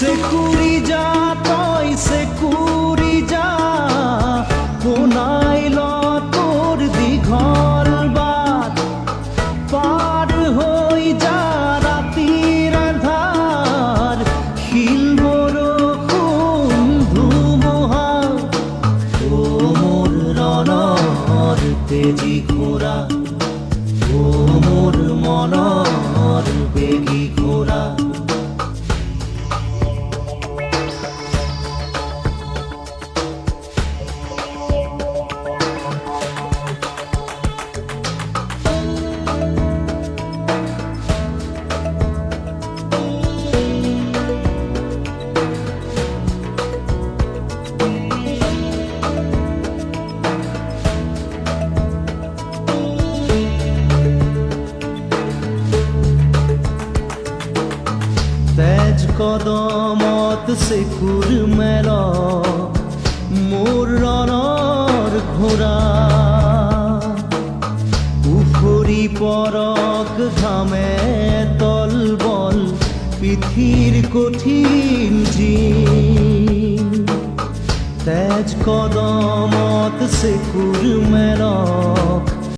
সেকুরি যা তই সেকুরি যা কোনাইল তোর দীঘল বাট পার হই যা রাতির আধার শিল বৰষুণ ধুমুহা ও মোর ৰণৰ তেজী ঘোঁৰা ও মোর মনৰ বেগী ঘোঁৰা তেজ কদমত সেকুৰ মেল মোৰ ৰণৰ ঘোঁৰা উফৰি পৰক ঘামে তলবল পিঠিৰ কঠিন জিন তেজ কদমত সেকুৰ মেল